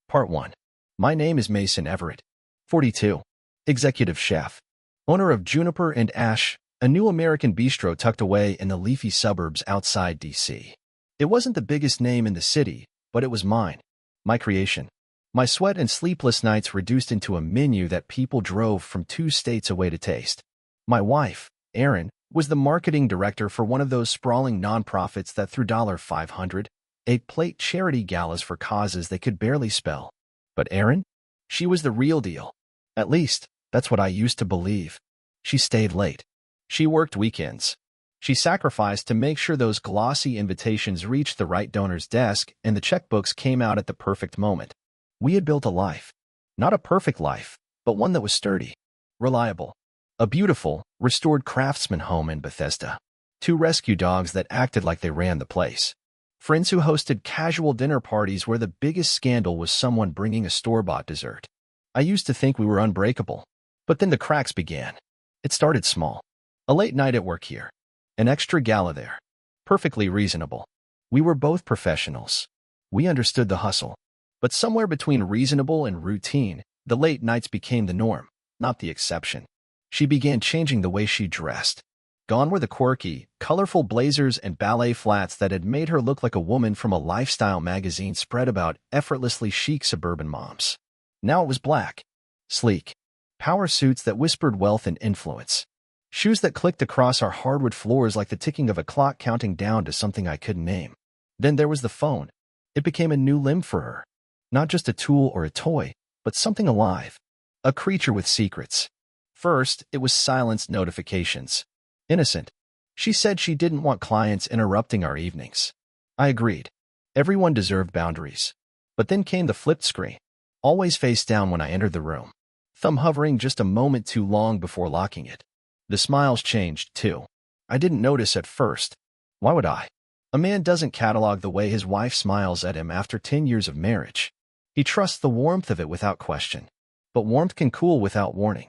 Part 1. My name is Mason Everett, 42, executive chef, owner of Juniper and Ash, a new American bistro tucked away in the leafy suburbs outside D.C. It wasn't the biggest name in the city, but it was mine, my creation. My sweat and sleepless nights reduced into a menu that people drove from 2 states away to taste. My wife, Erin, was the marketing director for one of those sprawling nonprofits that threw $500 a plate charity galas for causes they could barely spell. But Erin? She was the real deal. At least, that's what I used to believe. She stayed late. She worked weekends. She sacrificed to make sure those glossy invitations reached the right donor's desk and the checkbooks came out at the perfect moment. We had built a life. Not a perfect life, but one that was sturdy, reliable. A beautiful, restored craftsman home in Bethesda. 2 rescue dogs that acted like they ran the place. Friends who hosted casual dinner parties where the biggest scandal was someone bringing a store-bought dessert. I used to think we were unbreakable. But then the cracks began. It started small. A late night at work here. An extra gala there. Perfectly reasonable. We were both professionals. We understood the hustle. But somewhere between reasonable and routine, the late nights became the norm, not the exception. She began changing the way she dressed. Gone were the quirky, colorful blazers and ballet flats that had made her look like a woman from a lifestyle magazine spread about effortlessly chic suburban moms. Now it was black, sleek, power suits that whispered wealth and influence. Shoes that clicked across our hardwood floors like the ticking of a clock counting down to something I couldn't name. Then there was the phone. It became a new limb for her. Not just a tool or a toy, but something alive. A creature with secrets. First, it was silenced notifications. Innocent. She said she didn't want clients interrupting our evenings. I agreed. Everyone deserved boundaries. But then came the flipped screen. Always face down when I entered the room. Thumb hovering just a moment too long before locking it. The smiles changed, too. I didn't notice at first. Why would I? A man doesn't catalog the way his wife smiles at him after 10 years of marriage. He trusts the warmth of it without question. But warmth can cool without warning.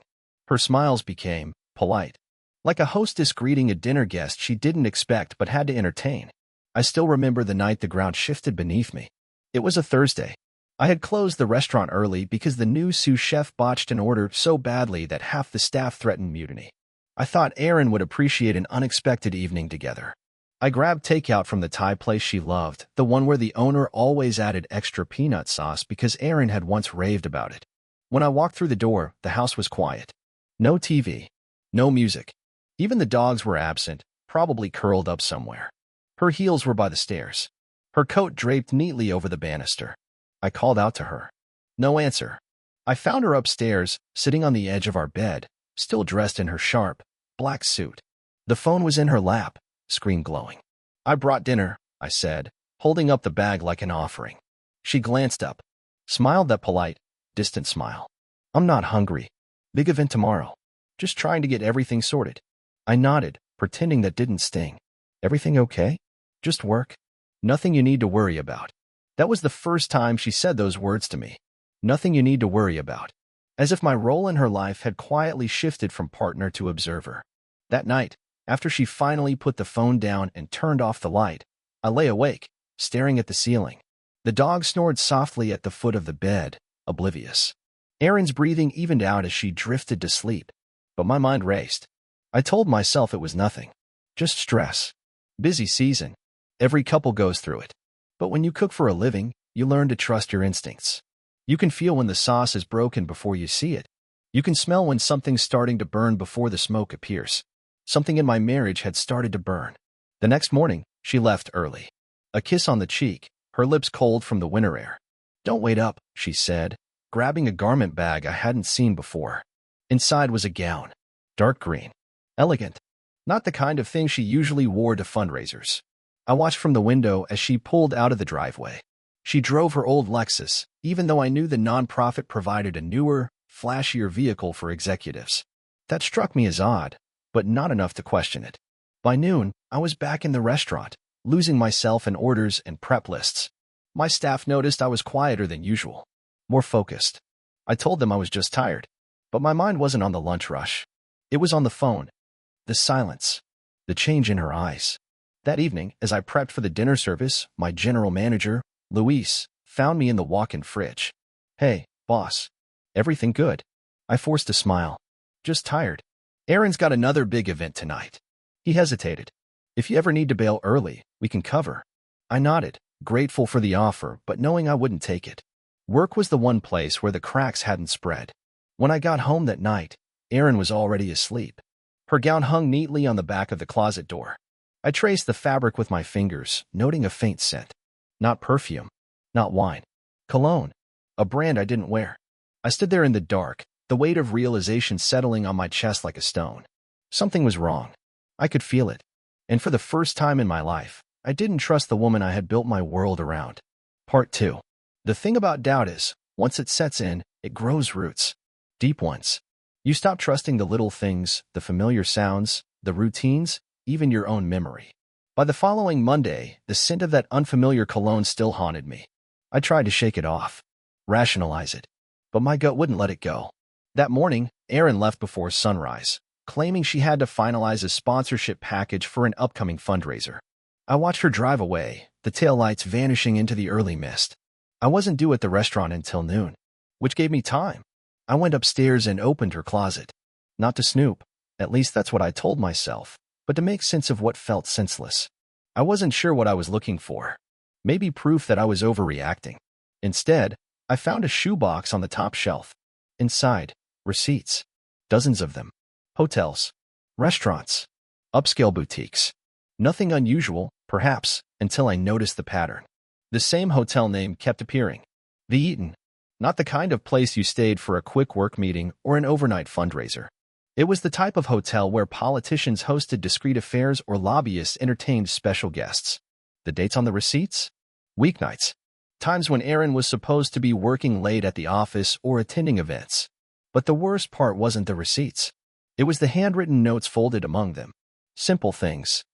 Her smiles became polite. Like a hostess greeting a dinner guest she didn't expect but had to entertain. I still remember the night the ground shifted beneath me. It was a Thursday. I had closed the restaurant early because the new sous chef botched an order so badly that half the staff threatened mutiny. I thought Erin would appreciate an unexpected evening together. I grabbed takeout from the Thai place she loved, the one where the owner always added extra peanut sauce because Erin had once raved about it. When I walked through the door, the house was quiet. No TV. No music. Even the dogs were absent, probably curled up somewhere. Her heels were by the stairs. Her coat draped neatly over the banister. I called out to her. No answer. I found her upstairs, sitting on the edge of our bed, still dressed in her sharp, black suit. The phone was in her lap, screen glowing. I brought dinner, I said, holding up the bag like an offering. She glanced up, smiled that polite, distant smile. I'm not hungry. Big event tomorrow. Just trying to get everything sorted. I nodded, pretending that didn't sting. Everything okay? Just work? Nothing you need to worry about. That was the first time she said those words to me. Nothing you need to worry about. As if my role in her life had quietly shifted from partner to observer. That night, after she finally put the phone down and turned off the light, I lay awake, staring at the ceiling. The dog snored softly at the foot of the bed, oblivious. Erin's breathing evened out as she drifted to sleep. But my mind raced. I told myself it was nothing. Just stress. Busy season. Every couple goes through it. But when you cook for a living, you learn to trust your instincts. You can feel when the sauce is broken before you see it. You can smell when something's starting to burn before the smoke appears. Something in my marriage had started to burn. The next morning, she left early. A kiss on the cheek, her lips cold from the winter air. Don't wait up, she said, grabbing a garment bag I hadn't seen before. Inside was a gown. Dark green. Elegant. Not the kind of thing she usually wore to fundraisers. I watched from the window as she pulled out of the driveway. She drove her old Lexus, even though I knew the nonprofit provided a newer, flashier vehicle for executives. That struck me as odd, but not enough to question it. By noon, I was back in the restaurant, losing myself in orders and prep lists. My staff noticed I was quieter than usual, more focused. I told them I was just tired, but my mind wasn't on the lunch rush. It was on the phone. The silence. The change in her eyes. That evening, as I prepped for the dinner service, my general manager, Luis, found me in the walk-in fridge. Hey, boss. Everything good? I forced a smile. Just tired. Aaron's got another big event tonight. He hesitated. If you ever need to bail early, we can cover. I nodded, grateful for the offer, but knowing I wouldn't take it. Work was the one place where the cracks hadn't spread. When I got home that night, Erin was already asleep. Her gown hung neatly on the back of the closet door. I traced the fabric with my fingers, noting a faint scent. Not perfume. Not wine. Cologne. A brand I didn't wear. I stood there in the dark, the weight of realization settling on my chest like a stone. Something was wrong. I could feel it. And for the first time in my life, I didn't trust the woman I had built my world around. Part 2. The thing about doubt is, once it sets in, it grows roots. Deep ones. You stop trusting the little things, the familiar sounds, the routines, even your own memory. By the following Monday, the scent of that unfamiliar cologne still haunted me. I tried to shake it off, rationalize it, but my gut wouldn't let it go. That morning, Erin left before sunrise, claiming she had to finalize a sponsorship package for an upcoming fundraiser. I watched her drive away, the taillights vanishing into the early mist. I wasn't due at the restaurant until noon, which gave me time. I went upstairs and opened her closet. Not to snoop, at least that's what I told myself, but to make sense of what felt senseless. I wasn't sure what I was looking for. Maybe proof that I was overreacting. Instead, I found a shoebox on the top shelf. Inside, receipts. Dozens of them. Hotels. Restaurants. Upscale boutiques. Nothing unusual, perhaps, until I noticed the pattern. The same hotel name kept appearing. The Eaton. Not the kind of place you stayed for a quick work meeting or an overnight fundraiser. It was the type of hotel where politicians hosted discreet affairs or lobbyists entertained special guests. The dates on the receipts? Weeknights. Times when Erin was supposed to be working late at the office or attending events. But the worst part wasn't the receipts. It was the handwritten notes folded among them. Simple things.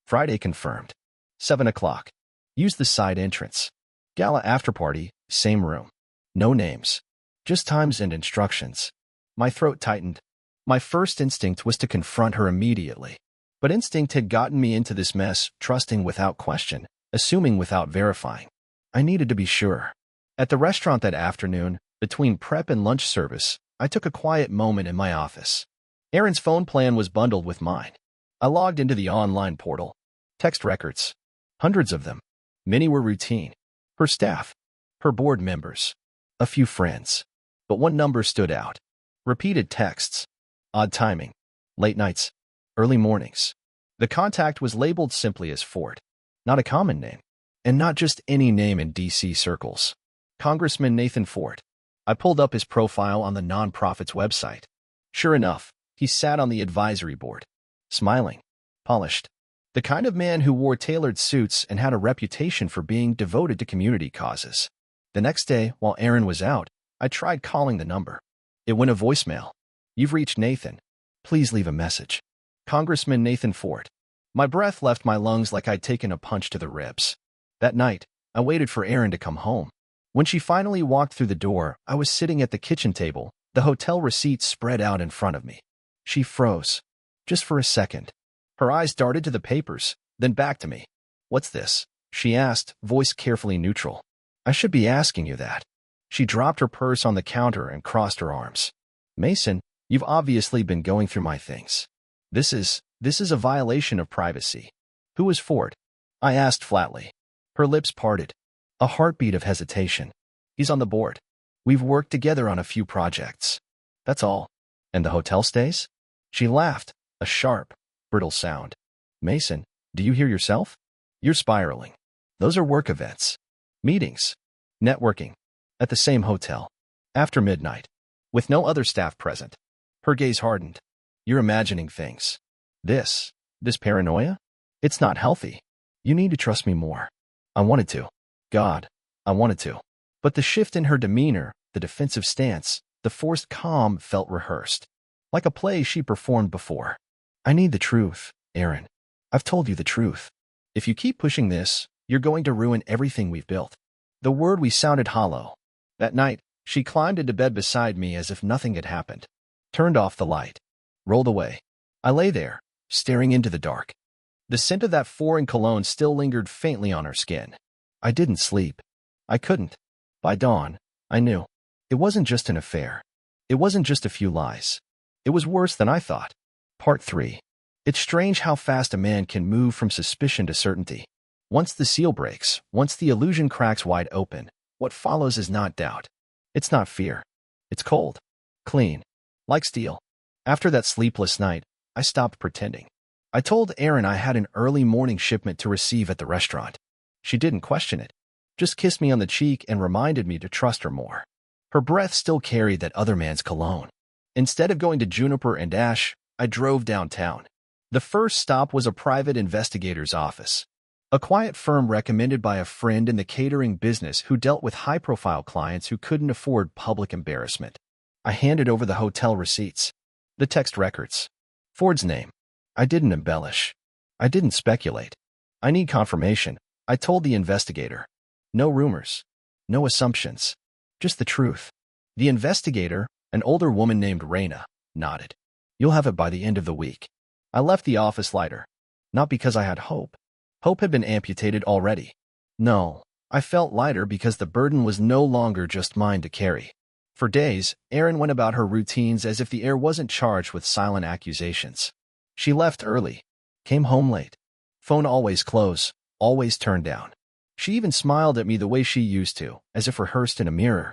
Friday confirmed. 7 o'clock. Use the side entrance. Gala after party, same room. No names. Just times and instructions. My throat tightened. My first instinct was to confront her immediately. But instinct had gotten me into this mess, trusting without question, assuming without verifying. I needed to be sure. At the restaurant that afternoon, between prep and lunch service, I took a quiet moment in my office. Erin's phone plan was bundled with mine. I logged into the online portal. Text records. Hundreds of them. Many were routine. Her staff. Her board members. A few friends. But one number stood out. Repeated texts. Odd timing. Late nights. Early mornings. The contact was labeled simply as Ford. Not a common name. And not just any name in D.C. circles. Congressman Nathan Ford. I pulled up his profile on the nonprofit's website. Sure enough, he sat on the advisory board. Smiling. Polished. The kind of man who wore tailored suits and had a reputation for being devoted to community causes. The next day, while Erin was out, I tried calling the number. It went a voicemail. You've reached Nathan. Please leave a message. Congressman Nathan Ford. My breath left my lungs like I'd taken a punch to the ribs. That night, I waited for Erin to come home. When she finally walked through the door, I was sitting at the kitchen table, the hotel receipts spread out in front of me. She froze. Just for a second. Her eyes darted to the papers, then back to me. What's this? She asked, voice carefully neutral. I should be asking you that. She dropped her purse on the counter and crossed her arms. Mason, you've obviously been going through my things. This is a violation of privacy. Who is Ford? I asked flatly. Her lips parted. A heartbeat of hesitation. He's on the board. We've worked together on a few projects. That's all. And the hotel stays? She laughed, a sharp, brittle sound. Mason, do you hear yourself? You're spiraling. Those are work events. Meetings. Networking. At the same hotel. After midnight. With no other staff present. Her gaze hardened. You're imagining things. This paranoia? It's not healthy. You need to trust me more. I wanted to. God, I wanted to. But the shift in her demeanor, the defensive stance, the forced calm felt rehearsed. Like a play she performed before. I need the truth, Erin. I've told you the truth. If you keep pushing this, you're going to ruin everything we've built. The word we sounded hollow. That night, she climbed into bed beside me as if nothing had happened. Turned off the light. Rolled away. I lay there, staring into the dark. The scent of that foreign cologne still lingered faintly on her skin. I didn't sleep. I couldn't. By dawn, I knew. It wasn't just an affair. It wasn't just a few lies. It was worse than I thought. Part 3. It's strange how fast a man can move from suspicion to certainty. Once the seal breaks, once the illusion cracks wide open, what follows is not doubt. It's not fear. It's cold. Clean. Like steel. After that sleepless night, I stopped pretending. I told Erin I had an early morning shipment to receive at the restaurant. She didn't question it. Just kissed me on the cheek and reminded me to trust her more. Her breath still carried that other man's cologne. Instead of going to Juniper and Ash, I drove downtown. The first stop was a private investigator's office. A quiet firm recommended by a friend in the catering business who dealt with high-profile clients who couldn't afford public embarrassment. I handed over the hotel receipts, the text records, Ford's name. I didn't embellish. I didn't speculate. I need confirmation, I told the investigator. No rumors. No assumptions. Just the truth. The investigator, an older woman named Raina, nodded. You'll have it by the end of the week. I left the office lighter. Not because I had hope. Hope had been amputated already. No, I felt lighter because the burden was no longer just mine to carry. For days, Erin went about her routines as if the air wasn't charged with silent accusations. She left early, came home late. Phone always closed, always turned down. She even smiled at me the way she used to, as if rehearsed in a mirror.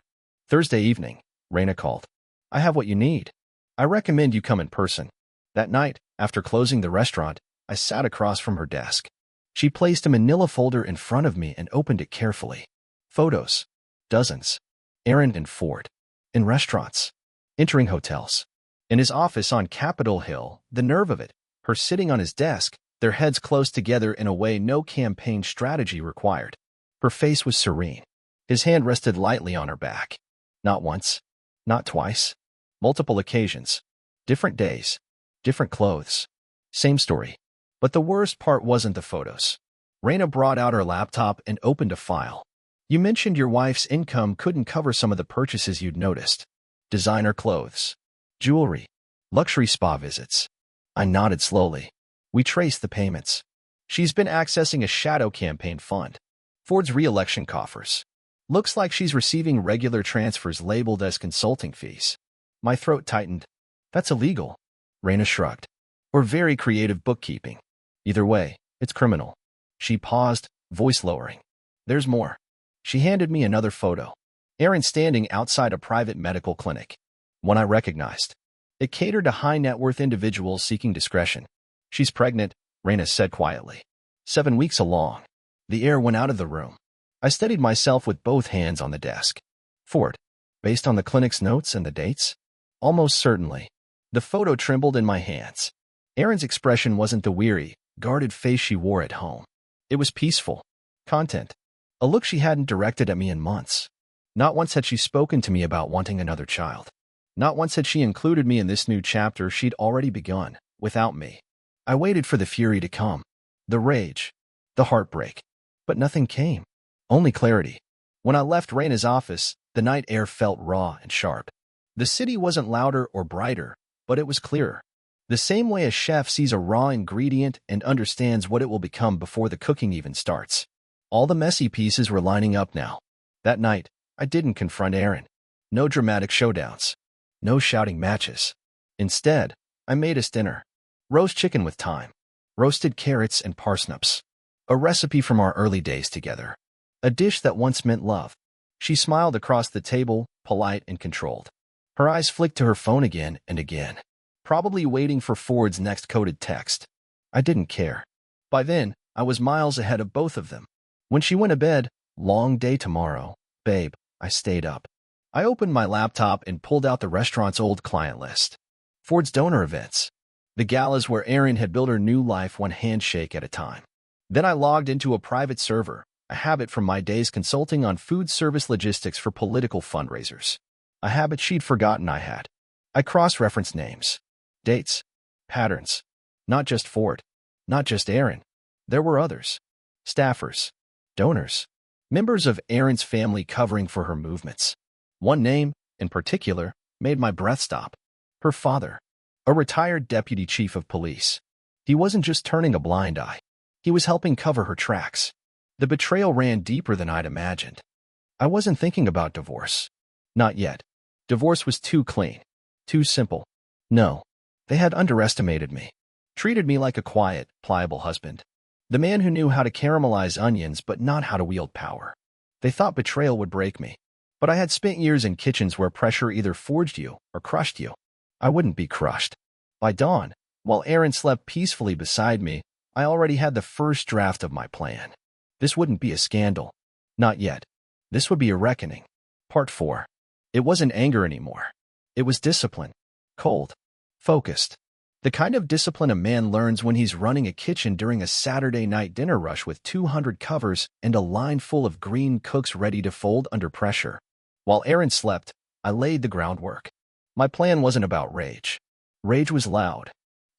Thursday evening, Raina called. I have what you need. I recommend you come in person. That night, after closing the restaurant, I sat across from her desk. She placed a manila folder in front of me and opened it carefully. Photos. Dozens. Erin and Ford. In restaurants. Entering hotels. In his office on Capitol Hill, the nerve of it, her sitting on his desk, their heads close together in a way no campaign strategy required. Her face was serene. His hand rested lightly on her back. Not once. Not twice. Multiple occasions. Different days. Different clothes. Same story. But the worst part wasn't the photos. Raina brought out her laptop and opened a file. You mentioned your wife's income couldn't cover some of the purchases you'd noticed. Designer clothes. Jewelry. Luxury spa visits. I nodded slowly. We traced the payments. She's been accessing a shadow campaign fund. Ford's re-election coffers. Looks like she's receiving regular transfers labeled as consulting fees. My throat tightened. That's illegal. Raina shrugged. Or very creative bookkeeping. Either way, it's criminal. She paused, voice lowering. There's more. She handed me another photo. Erin standing outside a private medical clinic. One I recognized. It catered to high-net-worth individuals seeking discretion. She's pregnant, Raina said quietly. 7 weeks along. The air went out of the room. I steadied myself with both hands on the desk. Ford. Based on the clinic's notes and the dates? Almost certainly. The photo trembled in my hands. Erin's expression wasn't the weary, guarded face she wore at home. It was peaceful. Content. A look she hadn't directed at me in months. Not once had she spoken to me about wanting another child. Not once had she included me in this new chapter she'd already begun, without me. I waited for the fury to come. The rage. The heartbreak. But nothing came. Only clarity. When I left Raina's office, the night air felt raw and sharp. The city wasn't louder or brighter, but it was clearer. The same way a chef sees a raw ingredient and understands what it will become before the cooking even starts. All the messy pieces were lining up now. That night, I didn't confront Erin. No dramatic showdowns. No shouting matches. Instead, I made us dinner. Roast chicken with thyme. Roasted carrots and parsnips. A recipe from our early days together. A dish that once meant love. She smiled across the table, polite and controlled. Her eyes flicked to her phone again and again. Probably waiting for Ford's next coded text. I didn't care. By then, I was miles ahead of both of them. When she went to bed, long day tomorrow, babe, I stayed up. I opened my laptop and pulled out the restaurant's old client list. Ford's donor events. The galas where Erin had built her new life one handshake at a time. Then I logged into a private server, a habit from my days consulting on food service logistics for political fundraisers. A habit she'd forgotten I had. I cross-referenced names, dates, patterns. Not just Ford. Not just Erin. There were others. Staffers. Donors. Members of Erin's family covering for her movements. One name, in particular, made my breath stop. Her father. A retired deputy chief of police. He wasn't just turning a blind eye. He was helping cover her tracks. The betrayal ran deeper than I'd imagined. I wasn't thinking about divorce. Not yet. Divorce was too clean, too simple. No, they had underestimated me, treated me like a quiet, pliable husband. The man who knew how to caramelize onions but not how to wield power. They thought betrayal would break me, but I had spent years in kitchens where pressure either forged you or crushed you. I wouldn't be crushed. By dawn, while Aaron slept peacefully beside me, I already had the first draft of my plan. This wouldn't be a scandal. Not yet. This would be a reckoning. Part 4. It wasn't anger anymore. It was discipline. Cold. Focused. The kind of discipline a man learns when he's running a kitchen during a Saturday night dinner rush with 200 covers and a line full of green cooks ready to fold under pressure. While Aaron slept, I laid the groundwork. My plan wasn't about rage. Rage was loud.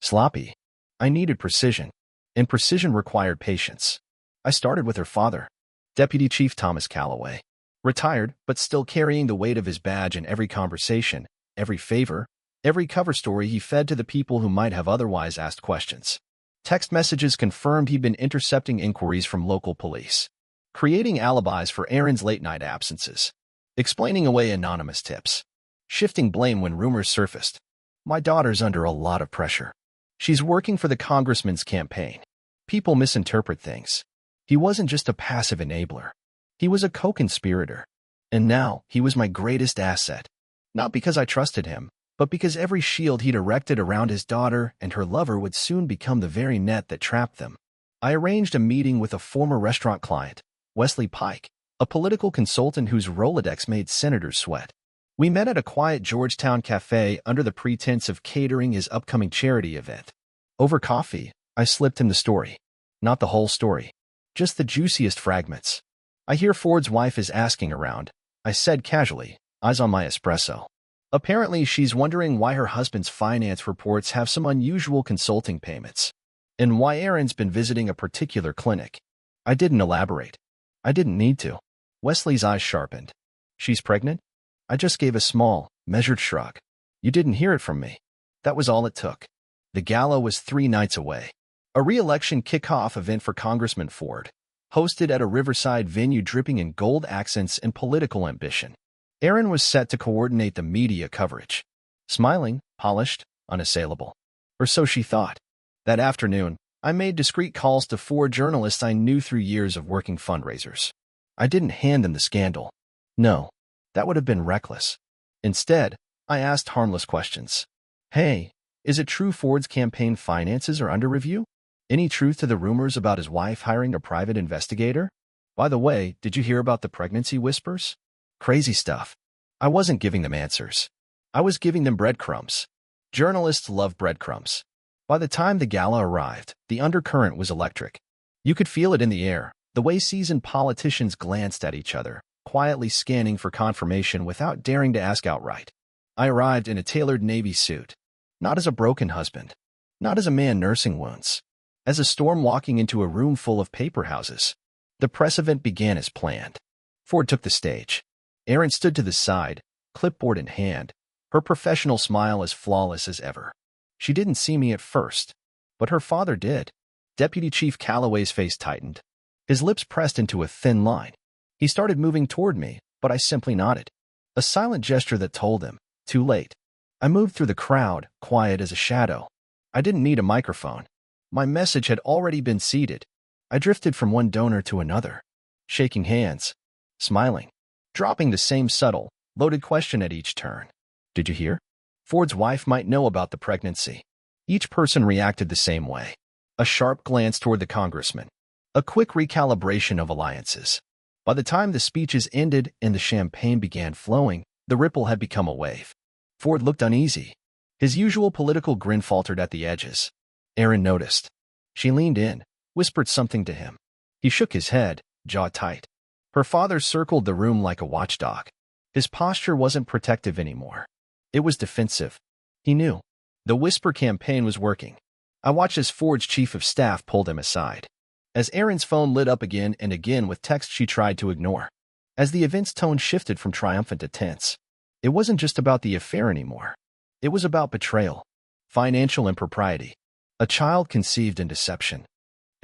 Sloppy. I needed precision. And precision required patience. I started with her father, Deputy Chief Thomas Calloway. Retired, but still carrying the weight of his badge in every conversation, every favor, every cover story he fed to the people who might have otherwise asked questions. Text messages confirmed he'd been intercepting inquiries from local police, creating alibis for Aaron's late-night absences, explaining away anonymous tips, shifting blame when rumors surfaced. My daughter's under a lot of pressure. She's working for the Congressman's campaign. People misinterpret things. He wasn't just a passive enabler. He was a co-conspirator. And now, he was my greatest asset. Not because I trusted him, but because every shield he'd erected around his daughter and her lover would soon become the very net that trapped them. I arranged a meeting with a former restaurant client, Wesley Pike, a political consultant whose Rolodex made senators sweat. We met at a quiet Georgetown cafe under the pretense of catering his upcoming charity event. Over coffee, I slipped him the story. Not the whole story. Just the juiciest fragments. I hear Ford's wife is asking around, I said casually, eyes on my espresso. Apparently, she's wondering why her husband's finance reports have some unusual consulting payments, and why Aaron's been visiting a particular clinic. I didn't elaborate. I didn't need to. Wesley's eyes sharpened. She's pregnant? I just gave a small, measured shrug. You didn't hear it from me. That was all it took. The gala was 3 nights away. A re-election kickoff event for Congressman Ford, hosted at a riverside venue dripping in gold accents and political ambition. Aaron was set to coordinate the media coverage. Smiling, polished, unassailable. Or so she thought. That afternoon, I made discreet calls to 4 journalists I knew through years of working fundraisers. I didn't hand them the scandal. No, that would have been reckless. Instead, I asked harmless questions. Hey, is it true Ford's campaign finances are under review? Any truth to the rumors about his wife hiring a private investigator? By the way, did you hear about the pregnancy whispers? Crazy stuff. I wasn't giving them answers. I was giving them breadcrumbs. Journalists love breadcrumbs. By the time the gala arrived, the undercurrent was electric. You could feel it in the air, the way seasoned politicians glanced at each other, quietly scanning for confirmation without daring to ask outright. I arrived in a tailored navy suit. Not as a broken husband. Not as a man nursing wounds. As a storm walking into a room full of paper houses. The press event began as planned. Ford took the stage. Aaron stood to the side, clipboard in hand, her professional smile as flawless as ever. She didn't see me at first, but her father did. Deputy Chief Calloway's face tightened. His lips pressed into a thin line. He started moving toward me, but I simply nodded. A silent gesture that told him, too late. I moved through the crowd, quiet as a shadow. I didn't need a microphone. My message had already been seeded. I drifted from one donor to another, shaking hands, smiling, dropping the same subtle, loaded question at each turn. Did you hear? Ford's wife might know about the pregnancy. Each person reacted the same way. A sharp glance toward the congressman. A quick recalibration of alliances. By the time the speeches ended and the champagne began flowing, the ripple had become a wave. Ford looked uneasy. His usual political grin faltered at the edges. Aaron noticed. She leaned in, whispered something to him. He shook his head, jaw tight. Her father circled the room like a watchdog. His posture wasn't protective anymore. It was defensive. He knew. The whisper campaign was working. I watched as Ford's chief of staff pulled him aside. As Aaron's phone lit up again and again with text she tried to ignore. As the event's tone shifted from triumphant to tense. It wasn't just about the affair anymore. It was about betrayal, financial impropriety, a child conceived in deception,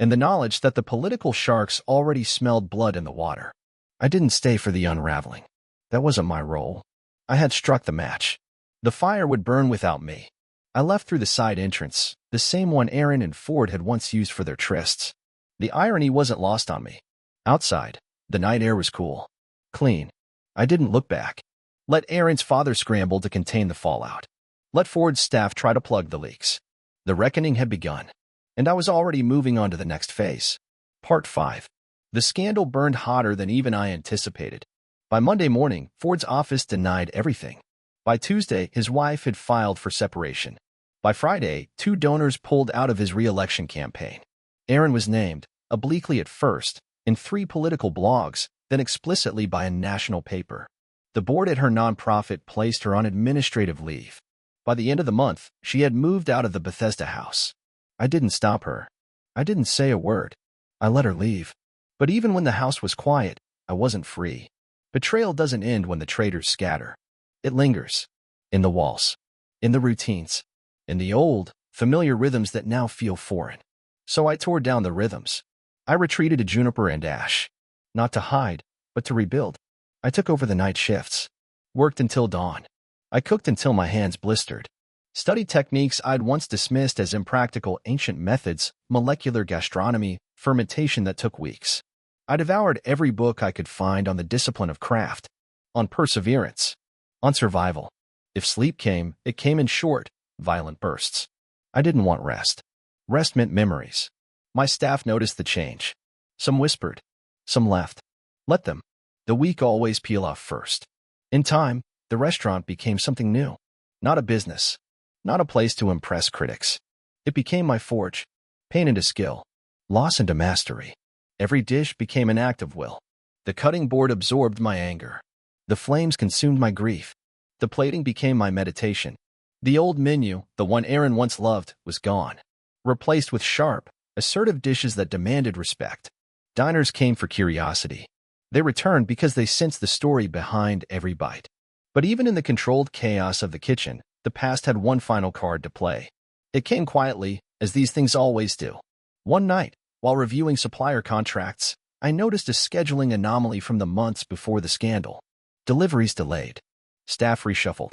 and the knowledge that the political sharks already smelled blood in the water. I didn't stay for the unraveling. That wasn't my role. I had struck the match. The fire would burn without me. I left through the side entrance, the same one Aaron and Ford had once used for their trysts. The irony wasn't lost on me. Outside, the night air was cool. Clean. I didn't look back. Let Aaron's father scramble to contain the fallout. Let Ford's staff try to plug the leaks. The reckoning had begun, and I was already moving on to the next phase. Part 5. The scandal burned hotter than even I anticipated. By Monday morning, Ford's office denied everything. By Tuesday, his wife had filed for separation. By Friday, 2 donors pulled out of his re-election campaign. Aaron was named, obliquely at first, in 3 political blogs, then explicitly by a national paper. The board at her nonprofit placed her on administrative leave. By the end of the month, she had moved out of the Bethesda house. I didn't stop her. I didn't say a word. I let her leave. But even when the house was quiet, I wasn't free. Betrayal doesn't end when the traitors scatter. It lingers. In the walls. In the routines. In the old, familiar rhythms that now feel foreign. So I tore down the rhythms. I retreated to Juniper and Ash. Not to hide, but to rebuild. I took over the night shifts. Worked until dawn. I cooked until my hands blistered. Studied techniques I'd once dismissed as impractical ancient methods, molecular gastronomy, fermentation that took weeks. I devoured every book I could find on the discipline of craft. On perseverance. On survival. If sleep came, it came in short, violent bursts. I didn't want rest. Rest meant memories. My staff noticed the change. Some whispered. Some left. Let them. The weak always peel off first. In time, the restaurant became something new. Not a business. Not a place to impress critics. It became my forge. Pain into skill. Loss into mastery. Every dish became an act of will. The cutting board absorbed my anger. The flames consumed my grief. The plating became my meditation. The old menu, the one Aaron once loved, was gone. Replaced with sharp, assertive dishes that demanded respect. Diners came for curiosity. They returned because they sensed the story behind every bite. But even in the controlled chaos of the kitchen, the past had one final card to play. It came quietly, as these things always do. One night, while reviewing supplier contracts, I noticed a scheduling anomaly from the months before the scandal. Deliveries delayed. Staff reshuffled.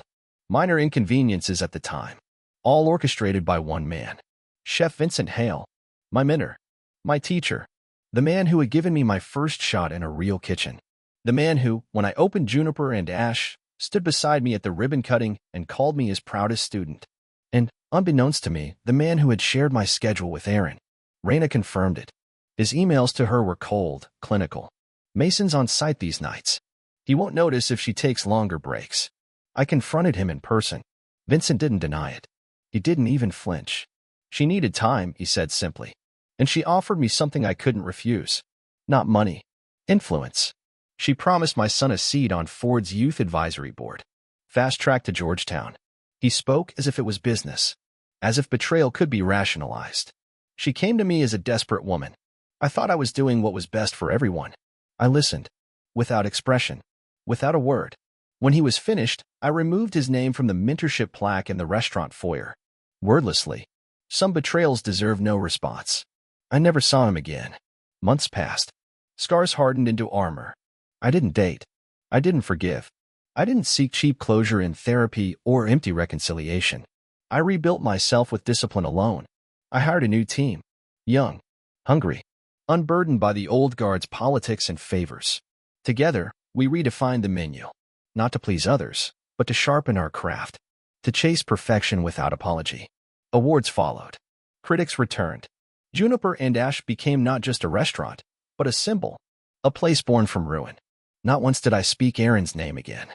Minor inconveniences at the time. All orchestrated by one man. Chef Vincent Hale. My mentor. My teacher. The man who had given me my first shot in a real kitchen. The man who, when I opened Juniper and Ash, stood beside me at the ribbon cutting and called me his proudest student. And, unbeknownst to me, the man who had shared my schedule with Aaron. Raina confirmed it. His emails to her were cold, clinical. Mason's on site these nights. He won't notice if she takes longer breaks. I confronted him in person. Vincent didn't deny it. He didn't even flinch. She needed time, he said simply. And she offered me something I couldn't refuse. Not money. Influence. She promised my son a seat on Ford's youth advisory board. Fast track to Georgetown. He spoke as if it was business. As if betrayal could be rationalized. She came to me as a desperate woman. I thought I was doing what was best for everyone. I listened. Without expression. Without a word. When he was finished, I removed his name from the mentorship plaque in the restaurant foyer. Wordlessly. Some betrayals deserve no response. I never saw him again. Months passed. Scars hardened into armor. I didn't date. I didn't forgive. I didn't seek cheap closure in therapy or empty reconciliation. I rebuilt myself with discipline alone. I hired a new team. Young. Hungry. Unburdened by the old guard's politics and favors. Together, we redefined the menu. Not to please others, but to sharpen our craft. To chase perfection without apology. Awards followed. Critics returned. Juniper and Ash became not just a restaurant, but a symbol. A place born from ruin. Not once did I speak Aaron's name again.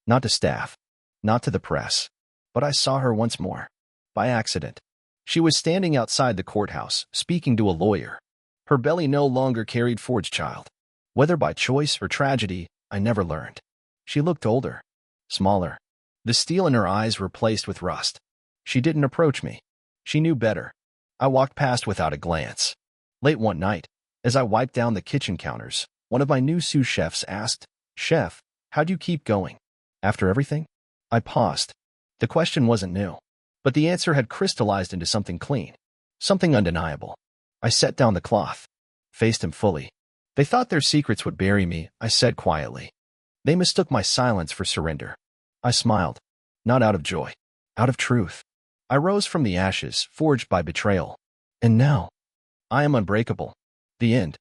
Not to staff. Not to the press. But I saw her once more. By accident. She was standing outside the courthouse, speaking to a lawyer. Her belly no longer carried Ford's child. Whether by choice or tragedy, I never learned. She looked older. Smaller. The steel in her eyes replaced with rust. She didn't approach me. She knew better. I walked past without a glance. Late one night, as I wiped down the kitchen counters, one of my new sous chefs asked, "Chef, how do you keep going? After everything?" I paused. The question wasn't new, but the answer had crystallized into something clean, something undeniable. I set down the cloth, faced him fully. "They thought their secrets would bury me," I said quietly. "They mistook my silence for surrender. I smiled, not out of joy, out of truth. I rose from the ashes, forged by betrayal. And now, I am unbreakable. The end.